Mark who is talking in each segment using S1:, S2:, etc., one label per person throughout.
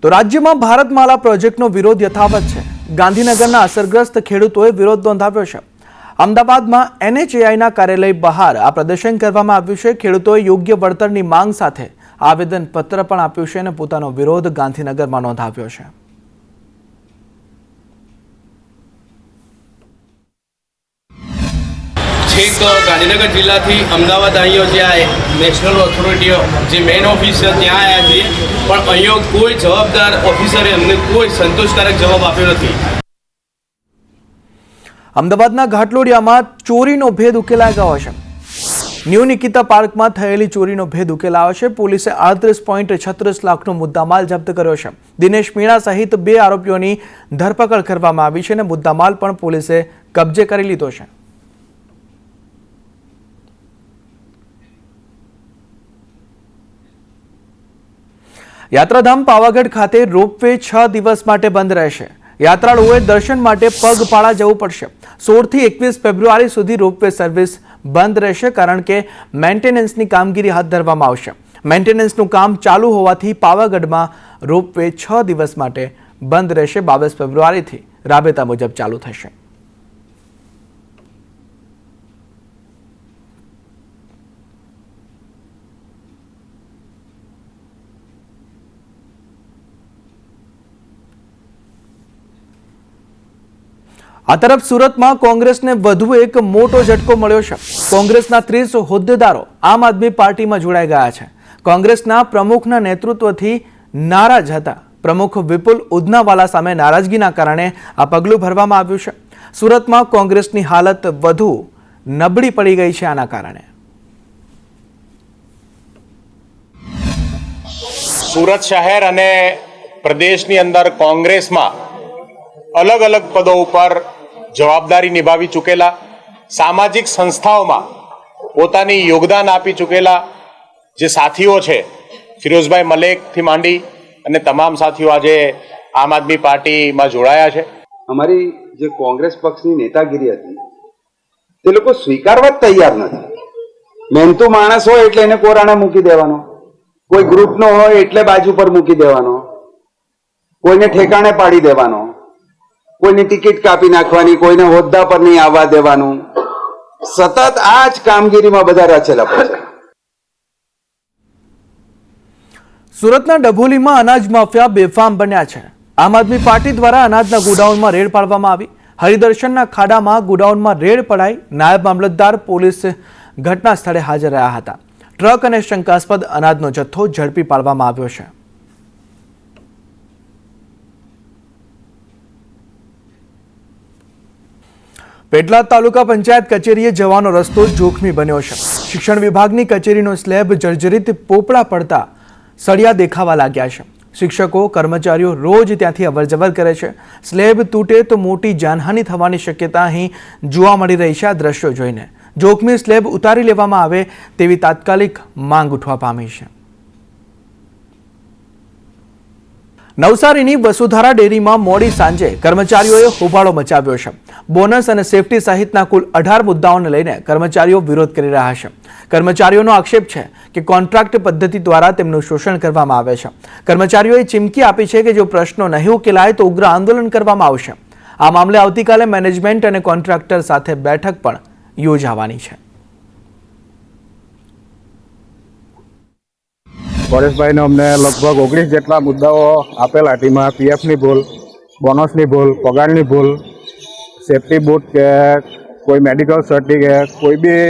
S1: તો રાજ્યમાં ભારતમાલા પ્રોજેક્ટનો વિરોધ યથાવત છે। ગાંધીનગરના અસરગ્રસ્ત ખેડૂતોએ વિરોધ નોંધાવ્યો છે। અમદાવાદમાં NHAIના કાર્યાલય બહાર આ પ્રદર્શન કરવામાં આવ્યું છે। ખેડૂતોએ યોગ્ય વળતરની માંગ સાથે આવેદનપત્ર પણ આપ્યું છે અને પોતાનો વિરોધ ગાંધીનગરમાં નોંધાવ્યો છે।
S2: છેક ગાંધીનગર જિલ્લાથી અમદાવાદ આવ્યો જે આ નેશનલ ઓથોરિટીઓ જે મેઇન ઓફિસ છે ત્યાં આવ્યા છીએ, પણ અહીંયા કોઈ જવાબદાર ઓફિસરે અમને કોઈ સંતોષકારક જવાબ આપ્યો નથી।
S1: અમદાવાદના ઘાટલોડિયામાં ચોરીનો ભેદ ઉકેલાઈ ગયો છે। ન્યૂ નિકિતા પાર્કમાં થયેલી ચોરીનો ભેદ ઉકેલાયો છે। પોલીસે 38.36 લાખનો મુદ્દામાલ જપ્ત કર્યો છે। દિનેશ મીણા સહિત 2 આરોપીઓની ધરપકડ કરવામાં આવી છે અને મુદ્દામાલ પણ પોલીસે કબજે કરી લીધો છે। યાત્રાધામ પાવાગઢ ખાતે રોપવે 6 દિવસ માટે બંધ રહેશે। યાત્રાળુઓએ દર્શન માટે પગપાળા જવું પડશે। 16 થી 21 ફેબ્રુઆરી સુધી રોપવે સર્વિસ બંધ રહેશે, કારણ કે મેન્ટેનન્સની કામગીરી હાથ ધરવામાં આવશે। મેન્ટેનન્સનું કામ ચાલુ હોવાથી પાવાગઢમાં રોપવે 6 દિવસ માટે બંધ રહેશે। 22 ફેબ્રુઆરીથી રાબેતા મુજબ ચાલુ થશે। આ તરફ સુરતમાં કોંગ્રેસને વધુ એક મોટો ઝટકો મળ્યો છે। કોંગ્રેસના 30 હોદ્દેદારો આમ આદમી પાર્ટીમાં જોડાઈ ગયા છે। કોંગ્રેસના પ્રમુખના નેતૃત્વથી નારાજ હતા। પ્રમુખ વિપુલ ઉધનાવાલા સામે નારાજગીના કારણે આ પગલું ભરવામાં આવ્યું છે। સુરતમાં કોંગ્રેસની હાલત વધુ નબળી પડી ગઈ છે આના કારણે।
S3: સુરત શહેર અને પ્રદેશની અંદર કોંગ્રેસમાં અલગ અલગ પદો ઉપર જવાબદારી નિભાવી ચૂકેલા, સામાજિક સંસ્થાઓમાં પોતાની યોગદાન આપી ચૂકેલા જે સાથીઓ છે, ફિરોઝભાઈ મલેકથી માંડી અને તમામ સાથીઓ આજે આમ આદમી પાર્ટીમાં જોડાયા છે।
S4: અમારી જે કોંગ્રેસ પક્ષની નેતાગીરી હતી તે લોકો સ્વીકારવા જ તૈયાર નથી। મહેનતુ માણસ હોય એટલે એને કોરાણે મૂકી દેવાનો, કોઈ ગ્રુપનો હોય એટલે બાજુ પર મૂકી દેવાનો, કોઈને ઠેકાણે પાડી દેવાનો, કોઈની ટિકિટ કાપી નાખવાની, કોઈને હોદ્દા પર નહીં આવવા દેવાનું। સતત આ જ કામગીરીમાં બધા રચેલા છે।
S1: સુરતના ડભોલીમાં અનાજ માફિયા બેફામ બન્યા છે। આમ આદમી પાર્ટી દ્વારા અનાજના ગોડાઉનમાં રેડ પાડવામાં આવી। હરિદર્શનના ખાડામાં ગોડાઉનમાં રેડ પડાઈ। નાયબ મામલતદાર પોલીસ ઘટના સ્થળે હાજર રહ્યા હતા। ટ્રક અને શંકાસ્પદ અનાજનો જથ્થો ઝડપી પાડવામાં આવ્યો છે। પેટલાદ તાલુકા પંચાયત કચેરીએ જવાનો રસ્તો જોખમી બન્યો છે। શિક્ષણ વિભાગની કચેરીનો સ્લેબ જર્જરિત પોપડા પડતા સળિયા દેખાવા લાગ્યા છે। શિક્ષકો કર્મચારીઓ રોજ ત્યાંથી અવરજવર કરે છે। સ્લેબ તૂટે તો મોટી જાનહાનિ થવાની શક્યતા અહીં જોવા મળી રહી છે। આ દ્રશ્યો જોઈને જોખમી સ્લેબ ઉતારી લેવામાં આવે તેવી તાત્કાલિક માંગ ઉઠવા પામી છે। નવસારીની વસુધારા ડેરીમાં મોડી સાંજે કર્મચારીઓએ હોબાળો મચાવ્યો છે। બોનસ અને સેફટી સહિતના કુલ 18 મુદ્દાઓને લઈને કર્મચારીઓ વિરોધ કરી રહ્યા છે। કર્મચારીઓનો આક્ષેપ છે કે કોન્ટ્રાક્ટ પદ્ધતિ દ્વારા તેમનું શોષણ કરવામાં આવે છે। કર્મચારીઓએ ચીમકી આપી છે કે જો પ્રશ્નો નહીં ઉકેલાય તો ઉગ્ર આંદોલન કરવામાં આવશે। આ મામલે આવતીકાલે મેનેજમેન્ટ અને કોન્ટ્રાક્ટર સાથે બેઠક પણ યોજાવાની છે।
S5: પરેશભાઈને અમને લગભગ 19 જેટલા મુદ્દાઓ આપેલા। તેમાં પીએફની ભૂલ, બોનસની ભૂલ, પગારની ભૂલ, સેફટી બૂટ કે કોઈ મેડિકલ સર્ટિફિકેટ, કોઈ બી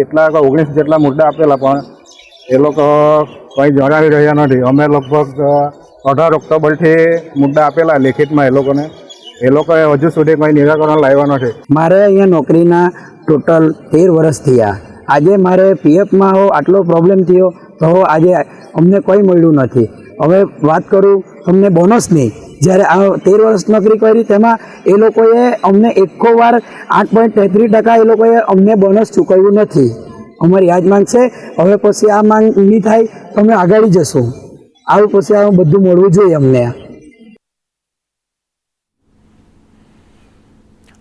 S5: એટલા 19 જેટલા મુદ્દા આપેલા, પણ એ લોકો કંઈ જણાવી રહ્યા નથી। અમે લગભગ 18 ઓક્ટોબરથી મુદ્દા આપેલા લેખિતમાં એ લોકોને, એ લોકોએ હજુ સુધી કંઈ નિરાકરણ લાવ્યા નથી।
S6: મારે અહીંયા નોકરીના ટોટલ 13 વર્ષ થયા। આજે મારે પીએફમાં આટલો પ્રોબ્લેમ થયો તો આજે અમને કોઈ મળ્યું નથી। હવે વાત કરું તમને બોનસની, જ્યારે આ 13 વર્ષ નોકરી કરી તેમાં એ લોકોએ અમને એકો વાર 8.33% એ લોકોએ અમને બોનસ ચૂકવ્યું નથી। અમારી આ જ માંગ છે। હવે પછી આ માંગ નહીં થાય તો અમે આગળ જશું। આવું પછી આ બધું મળવું જોઈએ અમને।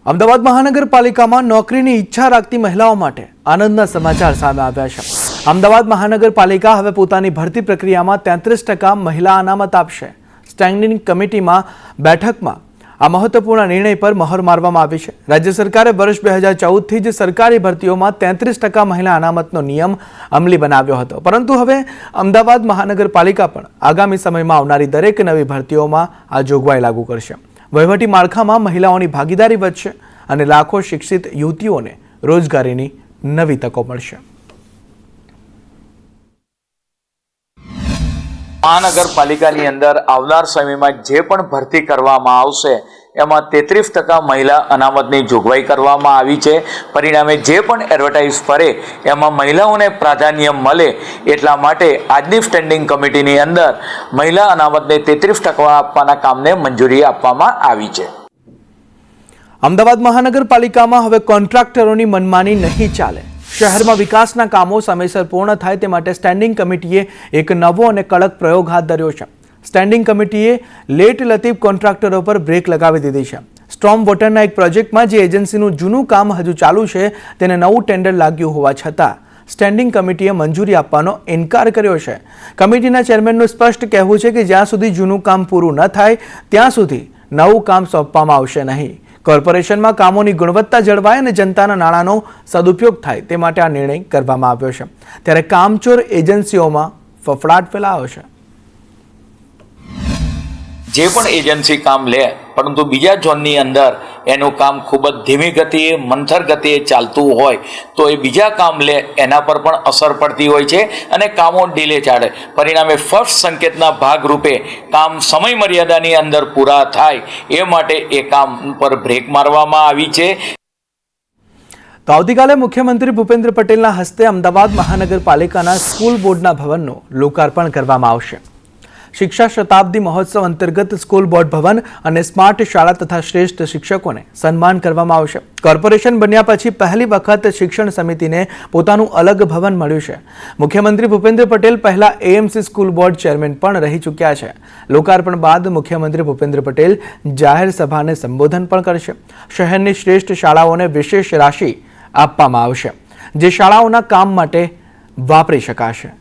S1: અમદાવાદ મહાનગરપાલિકામાં નોકરીની ઈચ્છા રાખતી મહિલાઓ માટે આનંદના સમાચાર સામે આવ્યા છે। અમદાવાદ મહાનગરપાલિકા હવે પોતાની ભરતી પ્રક્રિયામાં 33% મહિલા અનામત આપશે. સ્ટેન્ડિંગ કમિટીમાં બેઠકમાં આ મહત્વપૂર્ણ નિર્ણય પર મહોર મારવામાં આવી છે. રાજ્ય સરકારે વર્ષ 2014થી જ સરકારી ભરતીઓમાં 33% મહિલા અનામતનો નિયમ અમલી બનાવ્યો હતો, પરંતુ હવે અમદાવાદ મહાનગરપાલિકા પણ આગામી સમયમાં આવનારી દરેક નવી ભરતીઓમાં આ જોગવાઈ લાગુ કરશે. વહીવટી માળખામાં મહિલાઓની ભાગીદારી વધશે અને લાખો શિક્ષિત યુવતીઓને રોજગારીની નવી તકો મળશે.
S7: મહાનગરપાલિકાની અંદર આવનાર સમયમાં જે પણ ભરતી કરવામાં આવશે એમાં 33% મહિલા અનામતની જોગવાઈ કરવામાં આવી છે. પરિણામે જે પણ એડવર્ટાઇઝ ફરે એમાં મહિલાઓને પ્રાધાન્ય મળે એટલા માટે આજની સ્ટેન્ડિંગ કમિટીની અંદર મહિલા અનામતને 33% આપવાના કામને મંજૂરી આપવામાં આવી છે.
S1: અમદાવાદ મહાનગરપાલિકામાં હવે કોન્ટ્રાક્ટરોની મનમાની નહીં ચાલે. શહેરમાં વિકાસના કામો સમયસર પૂર્ણ થાય તે માટે સ્ટેન્ડિંગ કમિટીએ એક નવો અને કડક પ્રયોગ હાથ ધર્યો છે. સ્ટેન્ડિંગ કમિટીએ લેટ લતીફ કોન્ટ્રાક્ટરો પર બ્રેક લગાવી દીધી છે. સ્ટોર્મ વોટરના એક પ્રોજેક્ટમાં જે એજન્સીનું જૂનું કામ હજુ ચાલુ છે તેને નવું ટેન્ડર લાગ્યું હોવા છતાં સ્ટેન્ડિંગ કમિટીએ મંજૂરી આપવાનો ઇનકાર કર્યો છે. કમિટીના ચેરમેનનું સ્પષ્ટ કહેવું છે કે જ્યાં સુધી જૂનું કામ પૂરું ન થાય ત્યાં સુધી નવું કામ સોંપવામાં આવશે નહીં. કોર્પોરેશનમાં કામોની ગુણવત્તા જળવાય અને જનતાના નાણાંનો સદુપયોગ થાય તે માટે આ નિર્ણય કરવામાં આવ્યો છે. ત્યારે કામચોર એજન્સીઓમાં ફફડાટ ફેલાયો છે.
S7: જે પણ એજન્સી કામ લે પરંતુ બીજા ઝોનની અંદર એનું કામ ખૂબ જ ધીમી ગતિએ મંથર ગતિએ ચાલતું હોય તો એ બીજા કામ લે એના પર પણ અસર પડતી હોય છે અને કામો ડીલે ચાલે. પરિણામે ફર્સ્ટ સંકેતના ભાગરૂપે કામ સમય મર્યાદાની અંદર પૂરા થાય એ માટે એ કામ પર બ્રેક મારવામાં આવી છે.
S1: તો આવતીકાલે મુખ્યમંત્રી ભૂપેન્દ્ર પટેલના હસ્તે અમદાવાદ મહાનગરપાલિકાના સ્કૂલ બોર્ડના ભવનનું લોકાર્પણ કરવામાં આવશે. શિક્ષા શતાબ્દી મહોત્સવ અંતર્ગત સ્કૂલ બોર્ડ ભવન અને સ્માર્ટ શાળા તથા શ્રેષ્ઠ શિક્ષકોને સન્માન કરવામાં આવશે. કોર્પોરેશન બન્યા પછી પહેલી વખત શિક્ષણ સમિતિને પોતાનું અલગ ભવન મળ્યું છે. મુખ્યમંત્રી ભૂપેન્દ્ર પટેલ પહેલા એએમસી સ્કૂલ બોર્ડ ચેરમેન પણ રહી ચૂક્યા છે. લોકાર્પણ બાદ મુખ્યમંત્રી ભૂપેન્દ્ર પટેલ જાહેર સભાને સંબોધન પણ કરશે. શહેરની શ્રેષ્ઠ શાળાઓને વિશેષ રાશિ આપવામાં આવશે, જે શાળાઓના કામ માટે વાપરી શકાશે.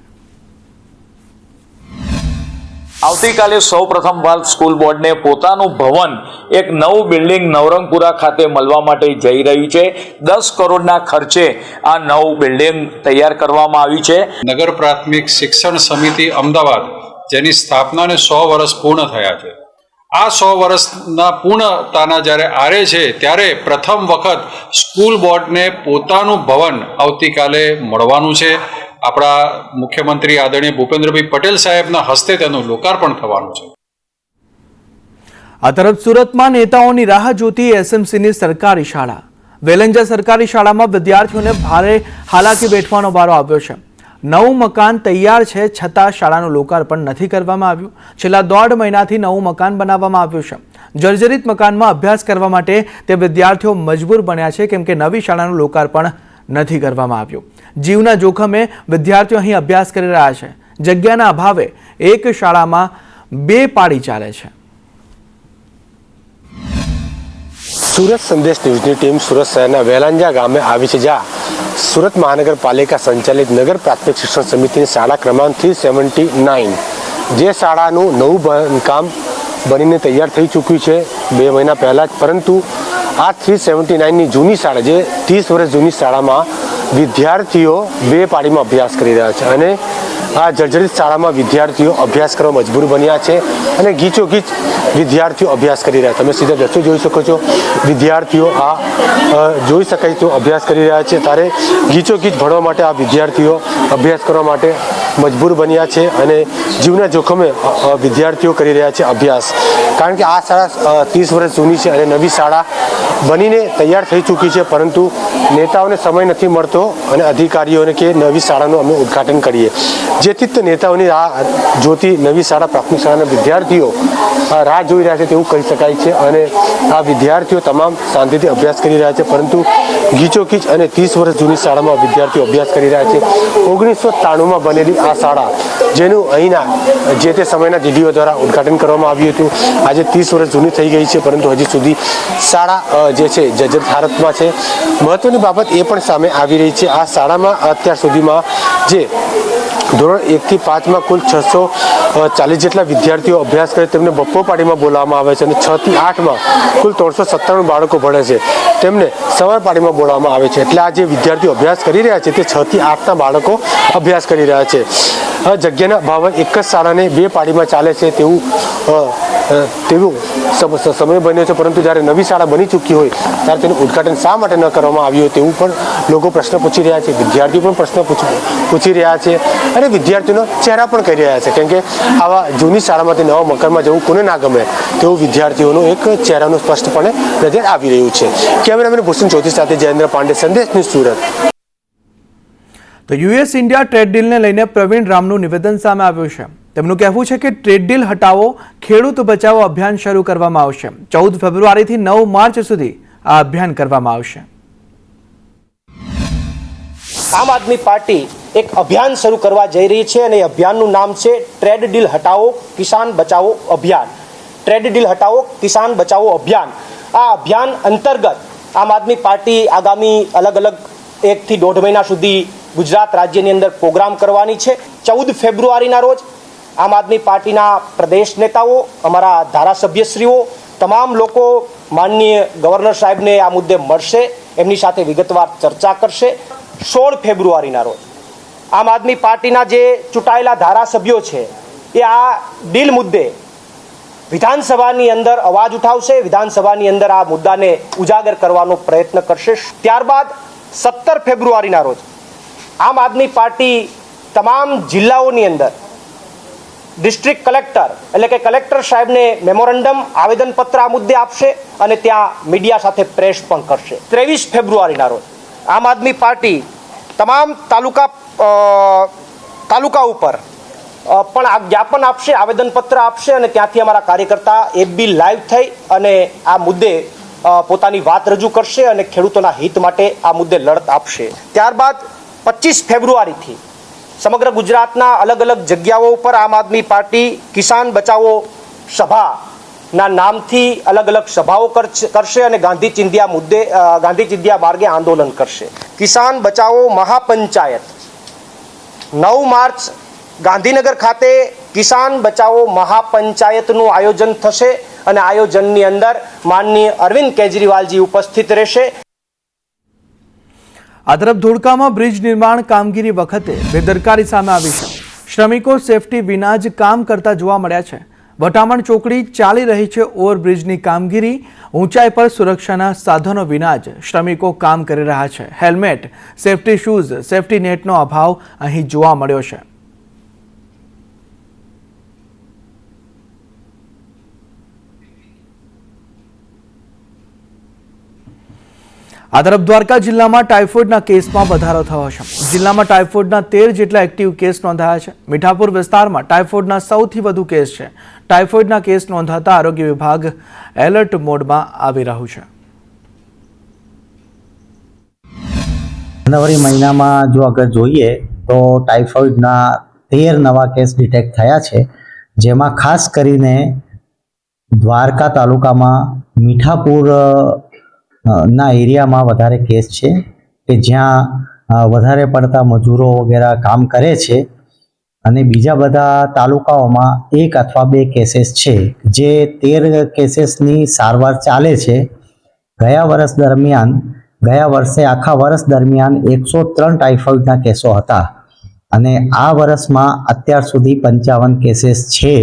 S7: આવતીકાલે સૌ પ્રથમ વાર સ્કૂલ બોર્ડને પોતાનું ભવન એક નવું બિલ્ડિંગ નવરંગપુરા ખાતે મળવા માટે જઈ રહ્યું છે. 10 કરોડના ખર્ચે આ નવું બિલ્ડિંગ તૈયાર કરવામાં આવી છે.
S8: નગર પ્રાથમિક શિક્ષણ સમિતિ અમદાવાદ જેની સ્થાપનાને 100 વર્ષ પૂર્ણ થયા છે. આ 100 વર્ષના પૂર્ણતાના જ્યારે આરે છે ત્યારે પ્રથમ વખત સ્કૂલ બોર્ડને પોતાનું ભવન આવતીકાલે મળવાનું છે. આપણા મુખ્યમંત્રી આદરણીય ભૂપેન્દ્રભાઈ પટેલ સાહેબના હસ્તે તેનું લોકાર્પણ થવાનું છે.
S1: આ તરફ સુરતમાં નેતાઓની રાહ જોતી એસએમસીની સરકારી શાળા વેલંજા સરકારી શાળામાં વિદ્યાર્થીઓને ભારે હાલાકી વેઠવાનો વારો આવ્યો છે. નવું મકાન તૈયાર છે છતાં શાળાનું લોકાર્પણ નથી કરવામાં આવ્યું. છેલ્લા 1.5 મહિનાથી નવું મકાન બનાવવામાં આવ્યું છે. જર્જરિત મકાનમાં અભ્યાસ કરવા માટે તે વિદ્યાર્થીઓ મજબૂર બન્યા છે, કેમ કે નવી શાળાનું લોકાર્પણ નથી કરવામાં આવ્યું. જીવના જોખમે વિદ્યાર્થીઓ અહીં અભ્યાસ કરી રહ્યા છે. જગ્યાના અભાવે એક શાળામાં 2 પાળી ચાલે છે.
S9: સુરત સંદેશ ન્યૂઝની ટીમ સુરત શહેરના વેલાંજા ગામે આવી છે, જ્યાં સુરત મહાનગરપાલિકા સંચાલિત નગર પ્રાથમિક શિક્ષણ સમિતિની શાળા ક્રમાંક 379 જે શાળાનું નવું બાંધકામ બનીને તૈયાર થઈ ચૂક્યું છે 2 મહિના પહેલાં જ, પરંતુ આ 379ની જૂની શાળા જે 30 વર્ષ જૂની શાળામાં વિદ્યાર્થીઓ 2 પાળીમાં અભ્યાસ કરી રહ્યા છે અને આ જર્જરિત શાળામાં વિદ્યાર્થીઓ અભ્યાસ કરવા મજબૂર બન્યા છે અને ગીચોગીચ વિદ્યાર્થીઓ અભ્યાસ કરી રહ્યા. તમે સીધા દ્રશ્યો જોઈ શકો છો. વિદ્યાર્થીઓ આ જોઈ શકાય તો અભ્યાસ કરી રહ્યા છે, ત્યારે ગીચોગીચ ભણવા માટે આ વિદ્યાર્થીઓ અભ્યાસ કરવા માટે મજબૂર બન્યા છે અને જીવના જોખમે વિદ્યાર્થીઓ કરી રહ્યા છે અભ્યાસ. કારણ કે આ શાળા 30 વર્ષ જૂની છે અને નવી શાળા બનીને તૈયાર થઈ ચૂકી છે, પરંતુ નેતાઓને સમય નથી મળતો અને અધિકારીઓને કે નવી શાળાનું અમે ઉદ્ઘાટન કરીએ. જેથી જ નેતાઓની રાહ જોતી નવી શાળા પ્રાથમિક શાળાના વિદ્યાર્થીઓ રાહ જોઈ રહ્યા છે તેવું કહી શકાય છે અને આ વિદ્યાર્થીઓ તમામ શાંતિથી અભ્યાસ કરી રહ્યા છે, પરંતુ ગીચોગીચ અને 30 વર્ષ જૂની શાળામાં વિદ્યાર્થીઓ અભ્યાસ કરી રહ્યા છે. 1993માં બનેલી આ શાળા, જેનું અહીંના જે તે સમયના ડીડીઓ દ્વારા ઉદ્ઘાટન કરવામાં આવ્યું હતું, આજે 30 વર્ષ જૂની થઈ ગઈ છે, પરંતુ હજી સુધી શાળા જે છે જર્જરિત હાલતમાં છે. મહત્વની બાબત એ પણ સામે આવી રહી છે, આ શાળામાં અત્યાર સુધીમાં જે ધોરણ 1 થી 5માં કુલ 640 જેટલા વિદ્યાર્થીઓ અભ્યાસ કરે તેમને બપોર પાળીમાં બોલાવવામાં આવે છે અને 6 થી 8માં કુલ 397 બાળકો ભણે છે તેમને સવાર પાળીમાં બોલાવવામાં આવે છે. એટલે આ જે વિદ્યાર્થીઓ અભ્યાસ કરી રહ્યા છે તે 6 થી 8ના બાળકો અભ્યાસ કરી રહ્યા છે. જગ્યાના અભાવે એક જ શાળાને 2 પાળીમાં ચાલે છે તેવું સમય બન્યો છે, પરંતુ જ્યારે નવી શાળા બની ચૂકી હોય ત્યારે તેનું ઉદ્ઘાટન શા માટે ન કરવામાં આવ્યું તેવું પણ લોકો પ્રશ્ન પૂછી રહ્યા છે. વિદ્યાર્થીઓ પણ પ્રશ્ન પૂછી રહ્યા છે અને વિદ્યાર્થીઓનો ચહેરા પણ કરી રહ્યા છે, કેમ કે આવા જૂની શાળામાંથી નવા મકાનમાં જવું કોને ના ગમે તેવું વિદ્યાર્થીઓનો એક ચહેરાનું સ્પષ્ટપણે નજર આવી રહ્યું છે. કેમેરામેન ભૂષણ ચૌધરી સાથે જયેન્દ્ર પાંડે, સંદેશ ન્યૂઝ, સુરત.
S1: તો યુએસ ઇન્ડિયા ટ્રેડ ડીલને લઈને પ્રવીણ રામનું નિવેદન સામે આવ્યું છે. તેમનું કહેવું છે કે ટ્રેડ ડીલ હટાવો, ખેડૂત બચાવો અભિયાન શરૂ કરવામાં આવશે. 14 ફેબ્રુઆરીથી 9 માર્ચ સુધી આ અભિયાન કરવામાં આવશે.
S10: આમ આદમી પાર્ટી એક અભિયાન શરૂ કરવા જઈ રહી છે અને એ અભિયાનનું નામ છે ટ્રેડ ડીલ હટાવો, કિસાન બચાવો અભિયાન. ટ્રેડ ડીલ હટાવો, કિસાન બચાવો અભિયાન. આ અભિયાન અંતર્ગત આમ આદમી પાર્ટી આગામી અલગ અલગ 1 થી 1.5 મહિના સુધી ગુજરાત રાજ્યની અંદર પ્રોગ્રામ કરવાની છે. 14 ફેબ્રુઆરીના રોજ આમ આદમી પાર્ટીના પ્રદેશ નેતાઓ, અમારા ધારાસભ્યશ્રીઓ, તમામ લોકો માનનીય ગવર્નર સાહેબને આ મુદ્દે મળશે, એમની સાથે વિગતવાર ચર્ચા કરશે. 16 ફેબ્રુઆરીના રોજ આમ આદમી પાર્ટીના જે ચૂંટાયેલા ધારાસભ્યો છે એ આ ડીલ મુદ્દે વિધાનસભાની અંદર અવાજ ઉઠાવશે, વિધાનસભાની અંદર આ મુદ્દાને ઉજાગર કરવાનો પ્રયત્ન કરશે. ત્યારબાદ 17 ફેબ્રુઆરીના રોજ આમ આદમી પાર્ટી તમામ જિલ્લાઓની અંદર ડિસ્ટ્રિક્ટ કલેક્ટર એટલે કે કલેક્ટર સાહેબને મેમોરેન્ડમ આવેદનપત્ર આ મુદ્દે આપશે અને ત્યાં મીડિયા સાથે પ્રેસ પણ કરશે. 23 ફેબ્રુઆરીના રોજ આમ આદમી પાર્ટી તમામ તાલુકા ઉપર પણ આ જ્ઞાપન આપશે, આવેદનપત્ર આપશે અને ત્યાંથી અમારા કાર્યકર્તા એફબી લાઈવ થઈ અને આ મુદ્દે પોતાની વાત રજૂ કરશે અને ખેડૂતોના હિત માટે આ મુદ્દે લડત આપશે. ત્યારબાદ 25 ફેબ્રુઆરીથી સમગ્ર ગુજરાતના અલગ અલગ જગ્યાઓ ઉપર આમ આદમી પાર્ટી કિસાન બચાવો સભાના નામથી અલગ અલગ સભાઓ કરશે અને ગાંધી ચિંધ્યા માર્ગે આંદોલન કરશે. કિસાન બચાવો મહાપંચાયત 9 માર્ચ ગાંધીનગર ખાતે કિસાન બચાવો મહાપંચાયતનું આયોજન થશે અને આયોજનની અંદર માનનીય અરવિંદ કેજરીવાલજી ઉપસ્થિત રહેશે.
S1: આ તરફ ધોળકામાં બ્રિજ નિર્માણ કામગીરી વખતે બેદરકારી સામે આવી છે. શ્રમિકો સેફટી વિના જ કામ કરતા જોવા મળ્યા છે. વટામણ ચોકડી ચાલી રહી છે ઓવરબ્રિજની કામગીરી. ઊંચાઈ પર સુરક્ષાના સાધનો વિના જ શ્રમિકો કામ કરી રહ્યા છે. હેલ્મેટ, સેફટી શૂઝ, સેફટી નેટનો અભાવ અહીં જોવા મળ્યો છે. આ તરફ દ્વારકા જિલ્લામાં ટાઇફોઇડના કેસમાં વધારો થયો છે. જિલ્લામાં ટાઇફોઇડના 13 જેટલા એક્ટિવ કેસ નોંધાયા છે. મીઠાપુર વિસ્તારમાં ટાઇફોઇડના સૌથી વધુ કેસ છે. ટાઇફોઇડના કેસ નોંધાતા આરોગ્ય વિભાગ એલર્ટ મોડમાં આવી રહ્યું છે.
S11: જાન્યુઆરી મહિનામાં જો અગર જોઈએ તો ટાઇફોઇડના 13 નવા કેસ ડિટેક્ટ થયા છે, જેમાં ખાસ કરીને દ્વારકા તાલુકામાં મીઠાપુર ના એરિયામાં વધારે કેસ છે કે જ્યાં વધારે પડતા મજૂરો વગેરે કામ કરે છે અને બીજા બધા તાલુકાઓમાં 1 અથવા 2 કેસીસ છે. જે 13 કેસીસની સારવાર ચાલે છે. ગયા વર્ષે આખા વર્ષ દરમિયાન 103 ટાઇફોઇડના કેસો હતા અને આ વર્ષમાં અત્યાર સુધી 55 કેસીસ છે.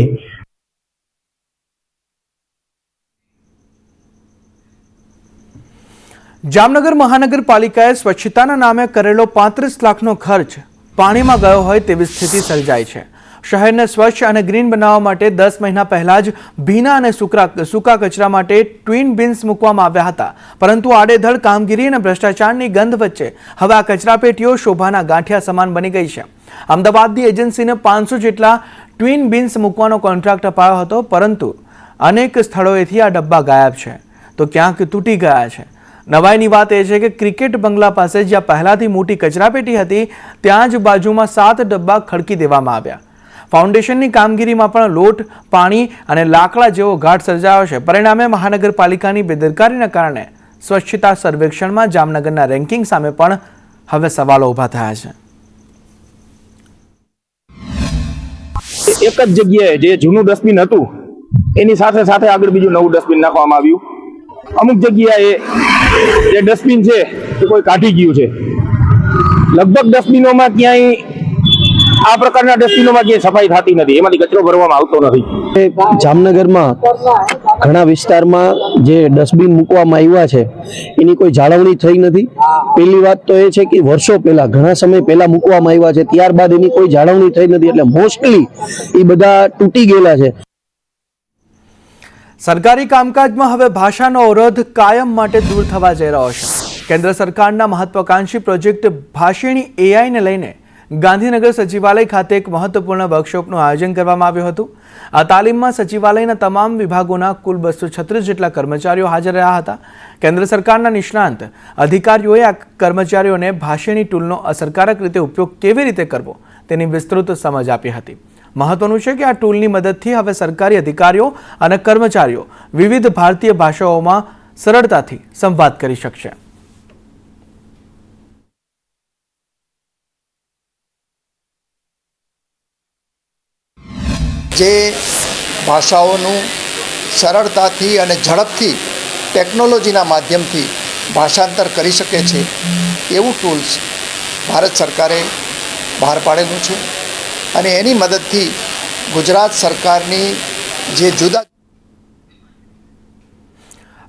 S1: જામનગર મહાનગરપાલિકાએ સ્વચ્છતાના નામે કરેલો 35 લાખનો ખર્ચ પાણીમાં ગયો હોય તેવી સ્થિતિ સર્જાઈ છે. શહેરને સ્વચ્છ અને ગ્રીન બનાવવા માટે 10 મહિના પહેલા જ ભીના અને સૂકા કચરા માટે ટ્વિન બિન્સ મૂકવામાં આવ્યા હતા, પરંતુ આડેધડ કામગીરી અને ભ્રષ્ટાચારની ગંધ વચ્ચે હવે આ કચરાપેટીઓ શોભાના ગાંઠિયા સમાન બની ગઈ છે. અમદાવાદની એજન્સીને 500 જેટલા ટ્વિન બિન્સ મૂકવાનો કોન્ટ્રાક્ટ અપાયો હતો, પરંતુ અનેક સ્થળોએથી આ ડબ્બા ગાયબ છે તો ક્યાંક તૂટી ગયા છે. નવાઈની વાત એ છે કે ક્રિકેટ બંગલા પાસે જ્યાં પહેલાથી મોટી કચરાપેટી હતી ત્યાં જ બાજુમાં 7 ડબ્બા ખડકી દેવામાં આવ્યા. ફાઉન્ડેશનની કામગીરીમાં પણ લોટ, પાણી અને લાકડા જેવો ઘાટ સર્જાયો છે. પરિણામે મહાનગરપાલિકાની બેદરકારીના કારણે સ્વચ્છતા સર્વેક્ષણમાં જામનગરના રેન્કિંગ સામે પણ હવે સવાલો ઊભા થયા છે.
S5: એક જ જગ્યાએ જે જૂનું ડસ્ટબિન હતું એની સાથે સાથે આગળ બીજું નવું ડસ્ટબિન નાખવામાં આવ્યું. અમુક જગ્યાએ જે ડસ્ટબિન છે એ કોઈ કાઢી ગયું છે. લગભગ ડસ્ટબિનોમાં ક્યાંય આ પ્રકારના ડસ્ટબિનોમાં ક્યાંય સફાઈ થતી નથી, એમાંથી કચરો ભરવામાં આવતો નથી.
S10: જામનગરમાં ઘણા વિસ્તારમાં જે ડસ્ટબિન મૂકવામાં આવ્યા છે એની કોઈ જાળવણી થઈ નથી. પહેલી વાત તો એ છે કે વર્ષો પહેલા, ઘણા સમય પહેલા મૂકવામાં આવ્યા છે, ત્યારબાદ એની કોઈ જાળવણી થઈ નથી, એટલે મોસ્ટલી એ બધા તૂટી ગયેલા છે.
S1: સરકારી કામકાજમાં હવે ભાષાનો અવરોધ કાયમ માટે દૂર થવા જઈ રહ્યો છે. કેન્દ્ર સરકારના મહત્વાકાંક્ષી પ્રોજેક્ટ ભાષિણી એઆઈને લઈને ગાંધીનગર સચિવાલય ખાતે એક મહત્વપૂર્ણ વર્કશોપનું આયોજન કરવામાં આવ્યું હતું. આ તાલીમમાં સચિવાલયના તમામ વિભાગોના કુલ 236 જેટલા કર્મચારીઓ હાજર રહ્યા હતા. કેન્દ્ર સરકારના નિષ્ણાંત અધિકારીઓએ આ કર્મચારીઓને ભાષિણી ટૂલનો અસરકારક રીતે ઉપયોગ કેવી રીતે કરવો તેની વિસ્તૃત સમજ આપી હતી. મહત્વનું છે કે આ ટૂલની મદદથી હવે સરકારી અધિકારીઓ અને કર્મચારીઓ વિવિધ ભારતીય ભાષાઓમાં સરળતાથી સંવાદ કરી શકશે.
S12: જે ભાષાઓનું સરળતાથી અને ઝડપથી ટેકનોલોજીના માધ્યમથી ભાષાંતર કરી શકે છે એવું ટૂલ્સ ભારત સરકારે બહાર પાડેલું છે અને એની મદદથી ગુજરાત સરકારની જે જુદા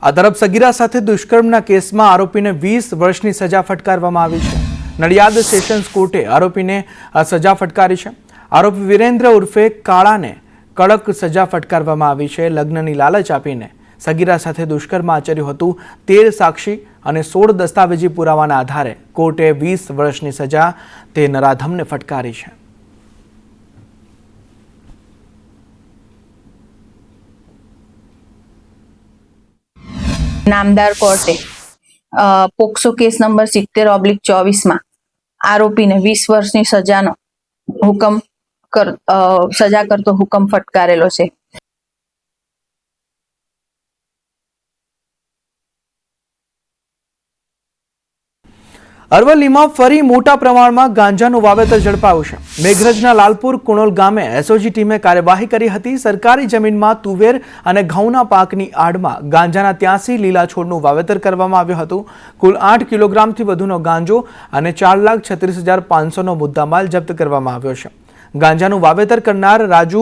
S1: આ તરફ સગીરા સાથે દુષ્કર્મના કેસમાં આરોપીને 20 વર્ષની સજા ફટકારવામાં આવી છે. નડિયાદ સેશન્સ કોર્ટે આરોપીને આ સજા ફટકારી છે. આરોપી વિરેન્દ્ર ઉર્ફે કાળાને કડક સજા ફટકારવામાં આવી છે. લગ્નની લાલચ આપીને સગીરા સાથે દુષ્કર્મ આચર્યું હતું. 13 સાક્ષી અને 16 દસ્તાવેજી પુરાવાના આધારે કોર્ટે 20 વર્ષની સજા તે નરાધમને ફટકારી છે.
S13: નામદાર કોર્ટે પોક્સો કેસ નંબર 70/24 આરોપીને 20 વર્ષની સજાનો હુકમ સજા કરતો હુકમ ફટકારેલો છે.
S1: અરવલ્લીમાં ફરી મોટા પ્રમાણમાં ગાંજાનું વાવેતર ઝડપાયું છે. મેઘરજના લાલપુર કુણોલ ગામે એસઓજી ટીમે કાર્યવાહી કરી હતી. સરકારી જમીનમાં તુવેર અને ઘઉંના પાકની આડમાં ગાંજાના 83 લીલા છોડનું વાવેતર કરવામાં આવ્યું હતું. કુલ 8 કિલોગ્રામથી વધુનો ગાંજો અને 4,36,500નો મુદ્દામાલ જપ્ત કરવામાં આવ્યો છે. ગાંજાનું વાવેતર કરનાર રાજુ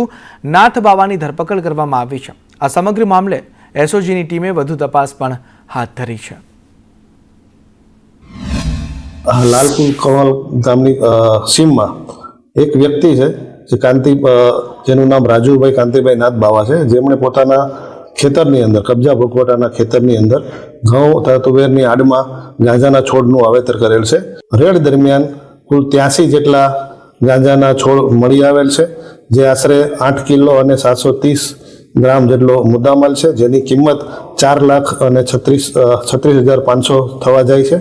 S1: નાથબાવાની ધરપકડ કરવામાં આવી છે. આ સમગ્ર મામલે એસઓજીની ટીમે વધુ તપાસ પણ હાથ ધરી છે.
S14: લાલપુર કણોલ ગામની સીમમાં એક વ્યક્તિ છે જે જેનું નામ રાજુભાઈ કાંતિભાઈ નાથ બાવા છે, જેમણે પોતાના ખેતરની અંદર કબજા ભોગવટાના ખેતરની અંદર ઘઉં તથા તુવેરની આડમાં ગાંજાના છોડનું વાવેતર કરેલ છે. રેડ દરમિયાન કુલ 83 જેટલા ગાંજાના છોડ મળી આવેલ છે, જે આશરે 8 કિલો અને 730 ગ્રામ જેટલો મુદ્દામાલ છે, જેની કિંમત 4,36,500 થવા જાય છે.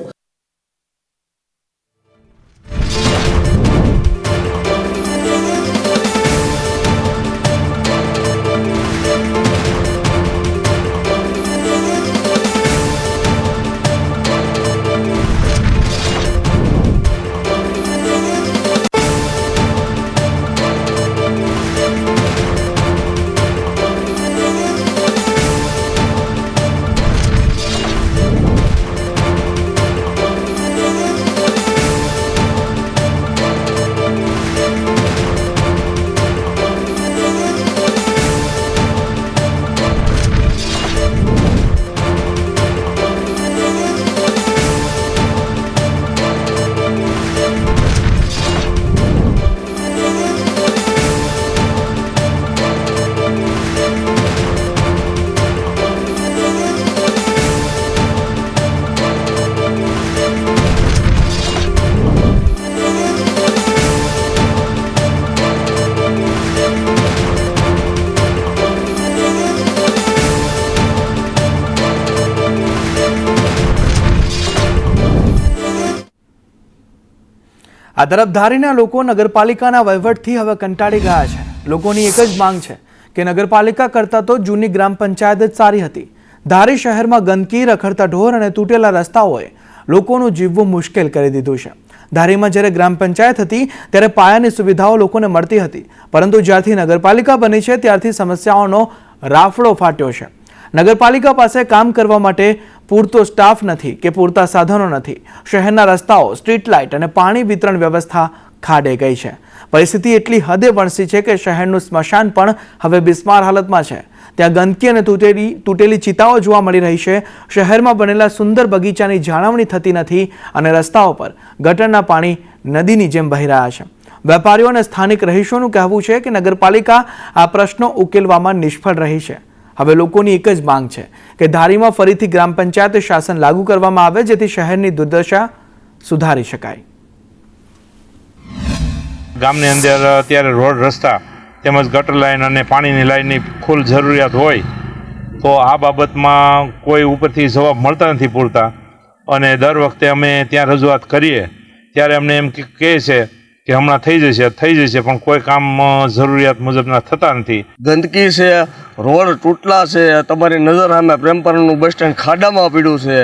S1: આ તરફ ધારીના લોકો નગરપાલિકાના વહીવટથી હવે કંટાળી ગયા છે. લોકોની એક જ માંગ છે કે નગરપાલિકા કરતાં તો જૂની ગ્રામ પંચાયત જ સારી હતી. ધારી શહેરમાં ગંદકી, રખડતા ઢોર અને તૂટેલા રસ્તાઓએ લોકોનું જીવવું મુશ્કેલ કરી દીધું છે. ધારીમાં જ્યારે ગ્રામ પંચાયત હતી ત્યારે પાયાની સુવિધાઓ લોકોને મળતી હતી, પરંતુ જ્યારથી નગરપાલિકા બની છે ત્યારથી સમસ્યાઓનો રાફડો ફાટ્યો છે. નગરપાલિકા પાસે કામ કરવા માટે પૂરતો સ્ટાફ નથી કે પૂરતા સાધનો નથી. શહેરના રસ્તાઓ, સ્ટ્રીટ લાઇટ અને પાણી વિતરણ વ્યવસ્થા ખાડે ગઈ છે. પરિસ્થિતિ એટલી હદે વણસી છે કે શહેરનું સ્મશાન પણ હવે બિસ્માર હાલતમાં છે. ત્યાં ગંદકી અને તૂટેલી ચિતાઓ જોવા મળી રહી છે. શહેરમાં બનેલા સુંદર બગીચાની જાળવણી થતી નથી અને રસ્તાઓ પર ગટરના પાણી નદીની જેમ વહી રહ્યા છે. વેપારીઓ અને સ્થાનિક રહીશોનું કહેવું છે કે નગરપાલિકા આ પ્રશ્નો ઉકેલવામાં નિષ્ફળ રહી છે. હવે લોકોની એક જ માંગ છે કે ધારીમાં ફરીથી ગ્રામ પંચાયત શાસન લાગુ કરવામાં આવે, જેથી શહેરની દુર્દશા સુધારી શકાય.
S15: ગામની અંદર અત્યારે રોડ, રસ્તા તેમજ ગટર લાઈન અને પાણીની લાઈનની ફૂલ જરૂરિયાત હોય તો આ બાબતમાં કોઈ ઉપરથી જવાબ મળતા નથી પૂરતા, અને દર વખતે અમે ત્યાં રજૂઆત કરીએ ત્યારે અમને એમ કહે છે કે હમણાં થઈ જશે, પણ કોઈ કામ જરૂરિયાત મુજબના થતા નથી.
S16: ગંદકી છે, રોડ તૂટલા છે, તમારી નજર સામે પ્રેમપરાનું બસ સ્ટેન્ડ ખાડામાં પડ્યું છે,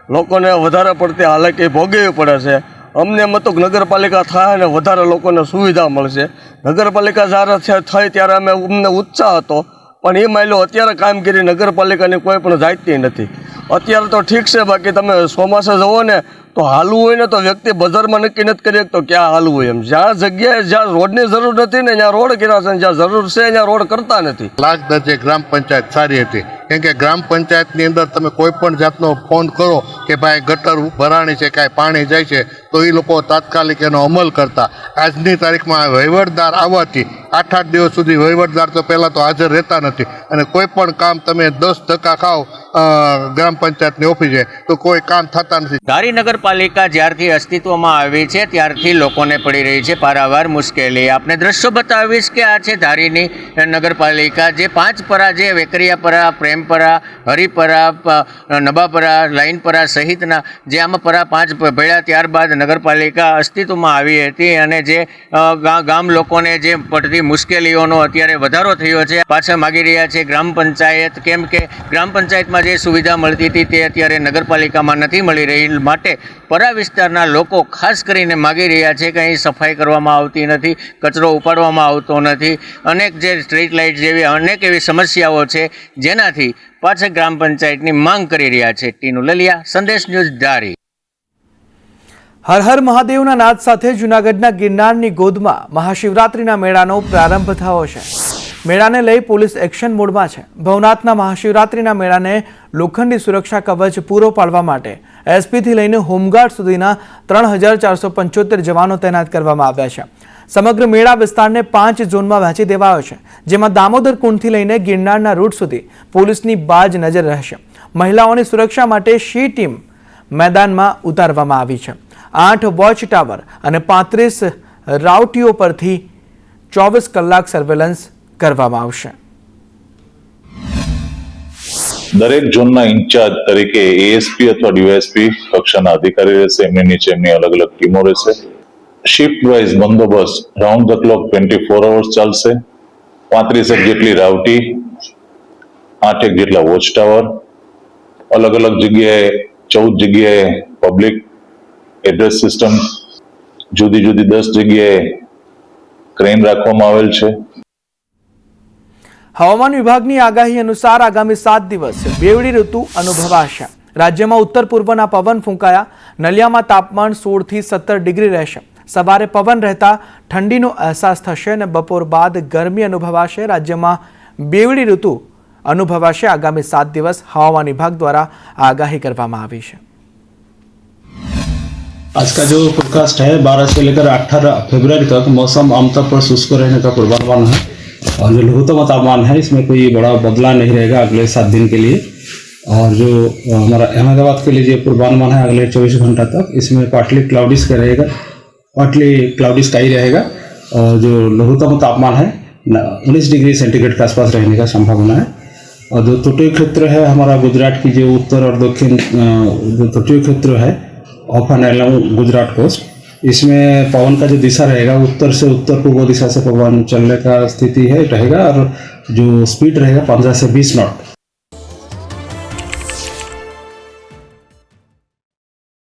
S16: લોકોને વધારે પડતી હાલાકી ભોગવવી પડે છે. અમને એમ હતું કે નગરપાલિકા થાય અને વધારે લોકોને સુવિધા મળશે. નગરપાલિકા જ્યારે થઈ ત્યારે અમને ઉત્સાહ હતો, પણ એ માયલો અત્યારે કામગીરી નગરપાલિકાની કોઈ પણ જાતની નથી. અત્યારે તો ઠીક છે, બાકી તમે ચોમાસે જવો ને તો હાલવું હોય ને તો વ્યક્તિ બજારમાં નક્કી નથી કરી શકતો ક્યાં હાલવું હોય. એમ જ્યાં જગ્યાએ જ્યાં રોડની જરૂર નથી ને ત્યાં રોડ કર્યા છે, જ્યાં જરૂર છે ત્યાં રોડ કરતા નથી.
S17: લાખ દરજ્જે ગ્રામ પંચાયત સારી હતી, કેમ કે ગ્રામ પંચાયતની અંદર તમે કોઈ પણ જાતનો ફોન કરો કે ભાઈ ગટર ભરાણી છે, કાંઈ પાણી જાય છે, તો એ લોકો તાત્કાલિક એનો અમલ કરતા. આજની તારીખમાં વહીવટદાર આવવાથી 8-8 દિવસ સુધી વહીવટદાર તો પહેલાં તો હાજર રહેતા નથી, અને કોઈ પણ કામ તમે 10 ધક્કા ખાઓ ગ્રામ પંચાયતની ઓફિસે તો કોઈ કામ થતા નથી.
S7: ધારી નગરપાલિકા જ્યારથી અસ્તિત્વમાં આવી છે ત્યારથી લોકોને પડી રહી છે પારાવાર મુશ્કેલી. આપને દ્રશ્યો બતાવીશ કે આ છે ધારીની નગરપાલિકા, જે 5 પરા, જે વેકરિયાપરા, પ્રેમપરા, હરિપરા, નબાપરા, લાઈનપરા સહિતના જે આમાં પરા 5 ભેળ્યા ત્યારબાદ નગરપાલિકા અસ્તિત્વમાં આવી હતી, અને જે ગામ લોકોને જે પડતી મુશ્કેલીઓનો અત્યારે વધારો થયો છે. પાછા માગી રહ્યા છે ગ્રામ પંચાયત, કેમ કે ગ્રામ પંચાયતમાં જે સુવિધા મળતી હતી તે અત્યારે નગરપાલિકામાં નથી મળી રહી. માટે પરા વિસ્તારના લોકો ખાસ કરીને માગી રહ્યા છે કે અહીં સફાઈ કરવામાં આવતી નથી, કચરો ઉપાડવામાં આવતો નથી, અનેક જે સ્ટ્રીટ લાઇટ જેવી અનેક એવી સમસ્યાઓ છે જેનાથી પાછા ગ્રામ પંચાયતની માંગ કરી રહ્યા છે. ટીનુ લલિયા, સંદેશ ન્યૂઝ, ધારી.
S1: હર હર મહાદેવના નાદ સાથે જૂનાગઢના ગિરનારની ગોદમાં મહાશિવરાત્રિના મેળાનો પ્રારંભ થયો છે. મેળાને લઈ પોલીસ એક્શન મોડમાં છે. ભવનાથના મહાશિવરાત્રિના મેળાને લોખંડી સુરક્ષા કવચ પૂરો પાડવા માટે એસપીથી લઈને હોમગાર્ડ સુધીના 3475 જવાનો તૈનાત કરવામાં આવ્યા છે. સમગ્ર મેળા વિસ્તારને 5 ઝોનમાં વહેંચી દેવાયો છે, જેમાં દામોદર કુંડથી લઈને ગિરનારના રૂટ સુધી પોલીસની બાજ નજર રહેશે. મહિલાઓની સુરક્ષા માટે શી ટીમ મેદાનમાં ઉતારવામાં આવી છે. 8 વોચ ટાવર અને 35 રાઉટીઓ પરથી 24 કલાક સર્વેલન્સ કરવામાં આવશે.
S18: દરેક ઝોનના ઇન્ચાર્જ તરીકે એએસપી અથવા ડીવાયએસપી કક્ષાના અધિકારી રહેશે. એમની નીચે એમની અલગ અલગ ટીમો રહેશે. શિફ્ટ વાઇઝ બંદોબસ્ત રાઉન્ડ ધ ક્લોક 24 અવર્સ ચાલશે. 35 જેટલી રાઉટી, 8 જેટલા વોચ ટાવર, અલગ અલગ જગ્યાએ 14 જગ્યાએ પબ્લિક એડ્રેસ સિસ્ટમ, જુદી જુદી 10 જગ્યાએ ક્રેન રાખવામાં આવેલ છે.
S1: હવામાન વિભાગની આગાહી અનુસાર આગામી 7 દિવસ બેવડી ઋતુ અનુભવાશે. રાજ્યમાં ઉત્તર પૂર્વના પવન ફૂંકાયા. નલિયામાં તાપમાન 16 થી 17 ડિગ્રી રહેશે. સવારે પવન રહેતા ઠંડીનો અહેસાસ થશે અને બપોર બાદ ગરમી અનુભવાશે. રાજ્યમાં બેવડી ઋતુ અનુભવાશે. આગામી 7 દિવસ હવામાન વિભાગ દ્વારા આગાહી કરવામાં આવી છે.
S19: आज का जो फोरकास्ट है 12 से लेकर 18 फरवरी तक मौसम आमतौर पर शुष्क रहने का पूर्वानुमान है, और जो लघुत्तम तापमान है इसमें कोई बड़ा बदलाव नहीं रहेगा अगले 7 दिन के लिए. और जो हमारा अहमदाबाद के लिए जो पूर्वानुमान है अगले 24 घंटा तक, इसमें पार्टली क्लाउडी स्काई रहेगा, पार्टली क्लाउडी स्काई रहेगा, और जो लघुत्तम तापमान है 19 डिग्री सेंटीग्रेड के आसपास रहने का संभावना है. और जो तटीय क्षेत्र है हमारा गुजरात की जो उत्तर और दक्षिण जो तटीय क्षेत्र है off and along Gujarat coast, इसमें पवन का जो दिशा रहेगा उत्तर से उत्तर पूर्व दिशा से पवन चलने का स्थिति है रहेगा, और जो स्पीड रहेगा 15 से 20 नॉट.